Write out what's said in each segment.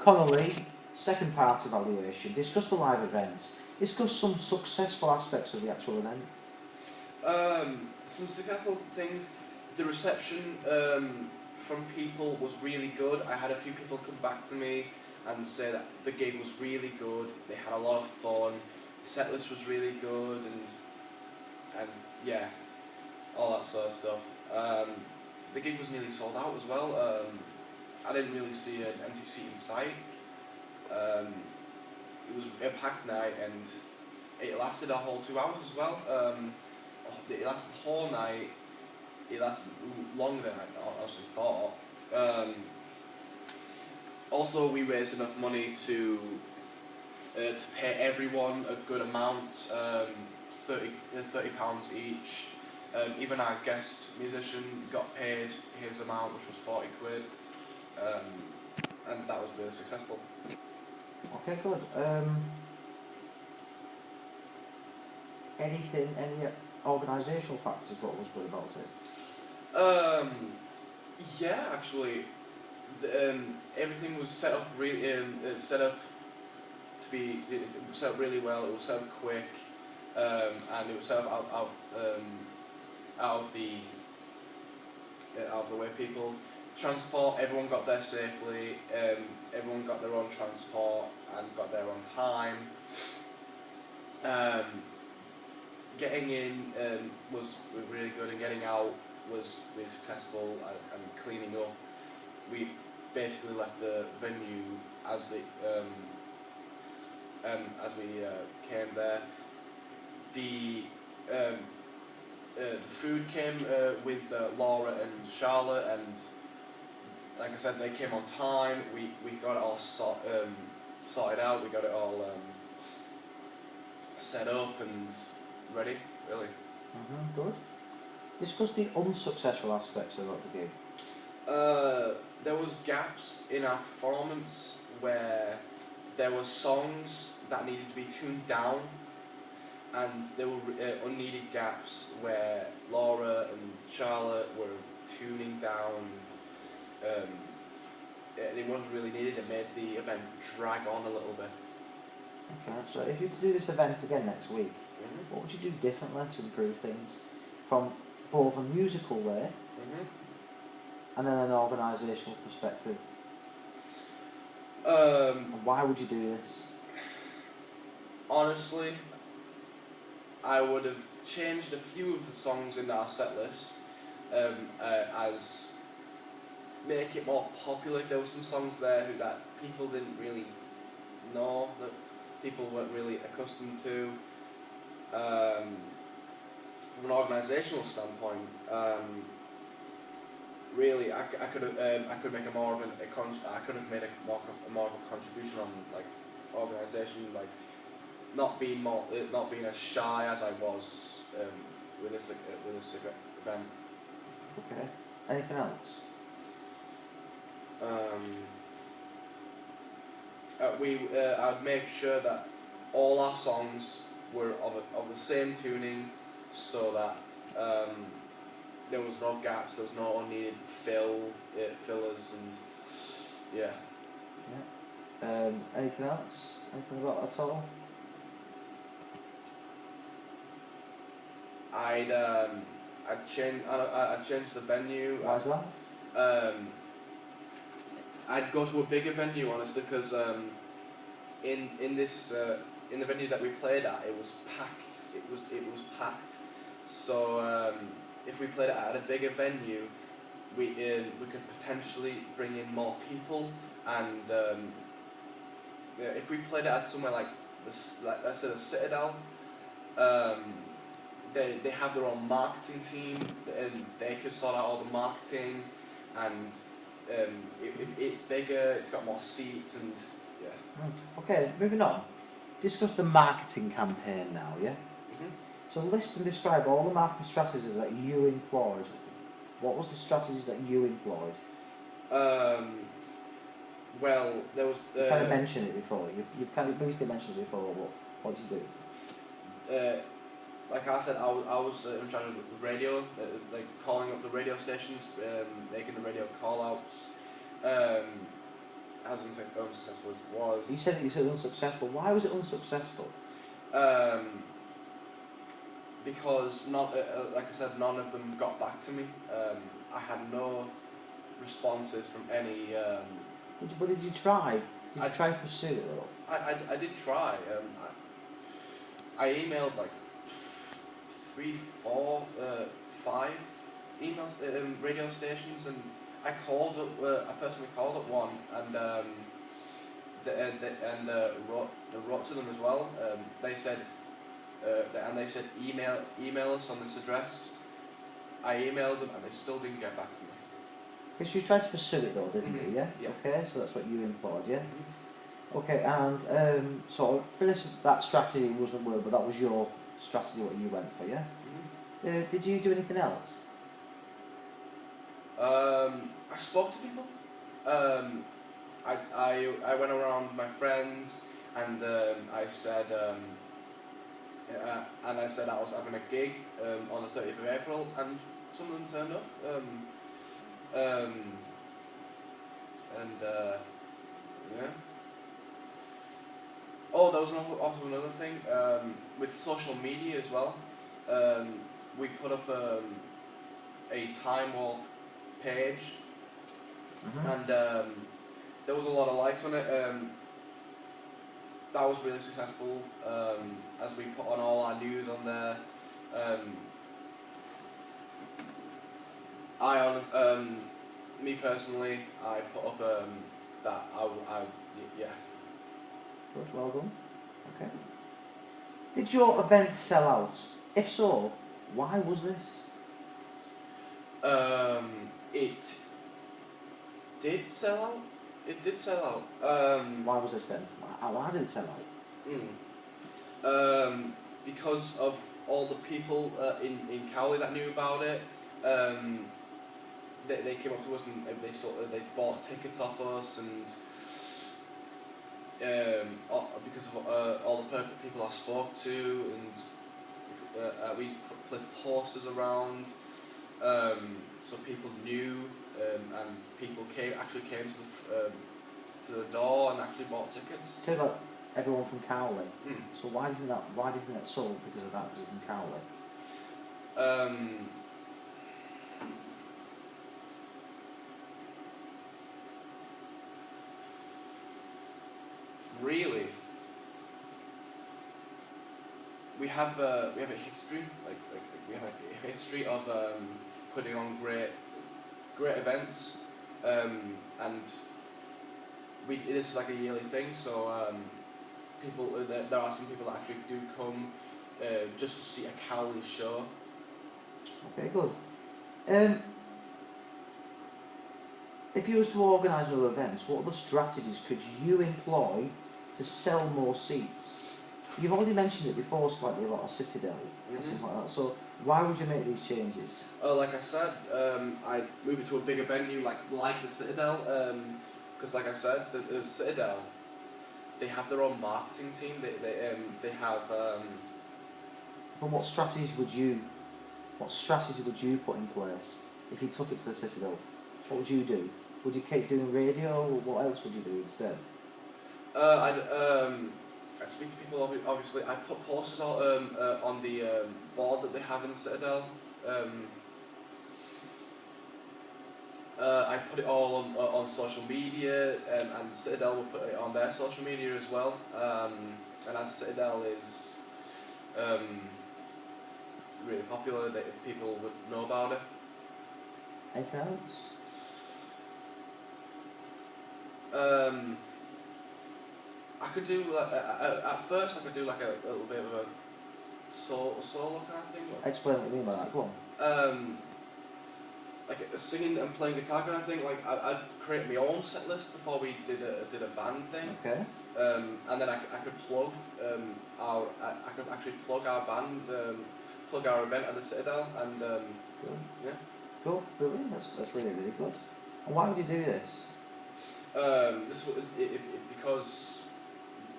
Connolly, second part evaluation. Discuss the live event. Discuss some successful aspects of the actual event. Some successful things. The reception from people was really good. I had a few people come back to me and say that the gig was really good. They had a lot of fun. The set list was really good, and yeah, all that sort of stuff. The gig was nearly sold out as well. I didn't really see an empty seat in sight. It was a packed night, and it lasted a whole 2 hours as well. It lasted the whole night. It lasted longer than I honestly thought. Also, we raised enough money to pay everyone a good amount, £30 each. Even our guest musician got paid his amount, which was 40 quid, and that was really successful. Okay, good. Any organisational factors, what was good about it? Yeah, actually, everything was set up set up really well. It was set up quick, and it was set up out of the way. People transport, everyone got there safely. Everyone got their own transport and got there on time. Getting in was really good, and getting out was really successful. And cleaning up, we basically left the venue as we came there. The food came with Laura and Charlotte, and like I said, they came on time. We got it all sorted out. We got it all set up and ready, really. Good. Discuss the unsuccessful aspects of the gig. There was gaps in our performance where there were songs that needed to be tuned down, and there were unneeded gaps where Laura and Charlotte were tuning down. It wasn't really needed. It made the event drag on a little bit. Okay, so if you were to do this event again next week, what would you do differently to improve things from both a musical way and then an organisational perspective? And why would you do this? Honestly, I would have changed a few of the songs in our set list as make it more popular. There were some songs there that people didn't really know, that people weren't really accustomed to. From an organisational standpoint, really, I could have make more of I could have made more of a contribution on like organisation, like not being as shy as I was with this event. Okay. Anything else? I'd make sure that all our songs were of the same tuning, so that there was no gaps, there was no unneeded fillers, and yeah. Anything else? Anything about that at all? I'd change the venue. Why is that? I'd go to a bigger venue, honestly, because in the venue that we played at, it was packed. It was packed. So if we played it at a bigger venue, we could potentially bring in more people, and if we played it at somewhere like let's say the Citadel, they have their own marketing team, and they could sort out all the marketing, and it's bigger, it's got more seats, and yeah. Okay, moving on. Discuss the marketing campaign now, yeah? So list and describe all the marketing strategies that you employed. What was the strategies that you employed? Well, there was... you kind of mentioned it before. You've kind of briefly mentioned it before. What did you do? Like I said, I was in charge of the radio, like calling up the radio stations, making the radio call-outs. as unsuccessful as it was. You said unsuccessful. Why was it unsuccessful? Because like I said, none of them got back to me. I had no responses from any. Did you try? Did you try to pursue it though? I did try. I emailed like 3, 4, 5 emails, radio stations, and I called up. I personally called up one, and wrote to them as well. They said, email us on this address. I emailed them, and they still didn't get back to me. Because you tried to pursue it though, didn't you? Yeah. Yeah. Okay, so that's what you employed, yeah. Okay, and so for that strategy wasn't well, but that was your strategy, what you went for, yeah. Did you do anything else? I spoke to people. I went around with my friends, and I said I was having a gig on the 30th of April, and some of them turned up. Yeah. Oh, there was also another thing with social media as well. We put up a time warp page, and there was a lot of likes on it. That was really successful, as we put on all our news on there. Me personally, I put up that yeah. Good, well done. Okay. Did your event sell out? If so, why was this? It did sell out. It did sell out. Why was this then? Why did it sell out? Because of all the people in Cowley that knew about it. They came up to us and they bought tickets off us, and because of all the people I spoke to, and we placed posters around, so people knew, and people actually came to the door and actually bought tickets. Tell you about everyone from Cowley. So why do you think that sold? Because of that, because it's from Cowley. Really, we have a history, we have a history of putting on great events, and this is like a yearly thing. So there are some people that actually do come just to see a Cowley show. Okay, good. If you was to organise other events, what other strategies could you employ to sell more seats? You've already mentioned it before slightly about a Citadel or something like that, so why would you make these changes? Like I said, I'd move it to a bigger venue like the Citadel, because like I said, the Citadel, they have their own marketing team, they have... But what strategies would you put in place if you took it to the Citadel? What would you do? Would you keep doing radio, or what else would you do instead? I'd speak to people, obviously. I'd put posters on the board that they have in the Citadel. I put it all on social media, and Citadel will put it on their social media as well. And as Citadel is really popular, people would know about it. Anything else? I could do at first. I could do like a little bit of a solo kind of thing. Explain what you mean by that. Go on. Like singing and playing guitar kind of thing. Like I'd create my own set list before we did a band thing. Okay. And then I could plug I could actually plug our band, plug our event at the Citadel, and Cool. yeah. Cool. Brilliant. That's really good. And why would you do this? Because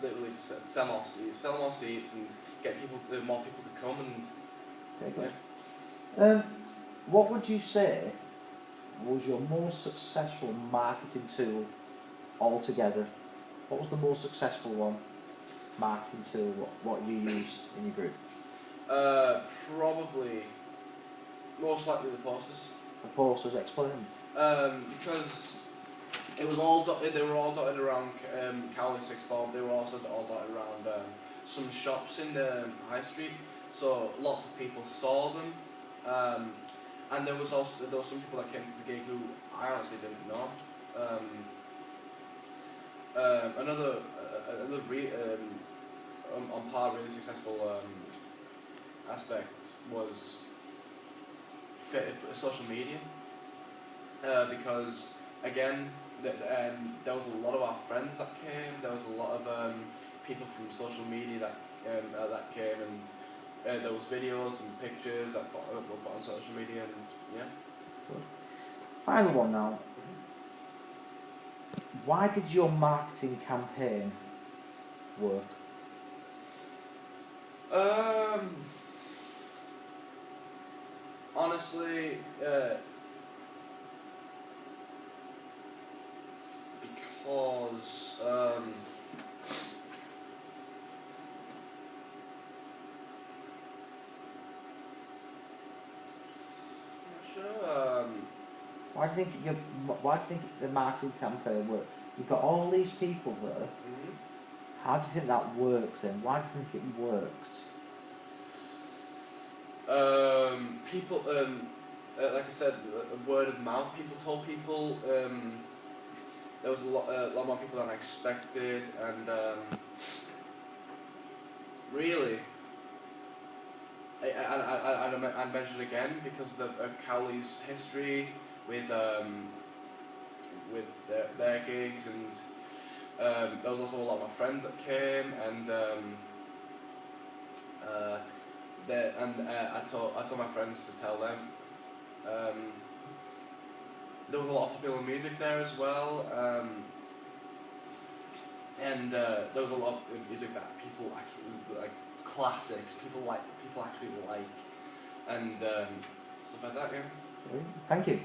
literally sell more seats and get more people to come, and Okay, good. Yeah. What would you say was your most successful marketing tool all together, what was the most successful one? Marketing tool, what you use in your group? Probably, most likely the posters. The posters, explain. Because it was all they were all dotted around Cowley Sixth Form. They were also all dotted around some shops in the high street. So lots of people saw them, and there was some people that came to the gig who I honestly didn't know. Another on par really successful aspect was social media, because again there was a lot of our friends that came. There was a lot of people from social media that came, and there was videos and pictures that were put on social media, and yeah. Good. Final one now. Why did your marketing campaign work? Honestly, because I'm not sure. Why do you think the marketing campaign worked? You've got all these people there. Mm-hmm. How do you think that works then? Why do you think it worked? People, like I said, word of mouth. People told people. There was a lot more people than I expected, and really, I mentioned again because of Cowley's history with their gigs, and there was also a lot of my friends that came, and I told my friends to tell them. There was a lot of popular music there as well, and there was a lot of music that people actually like, classics. People actually like, and stuff like that. Yeah. Thank you.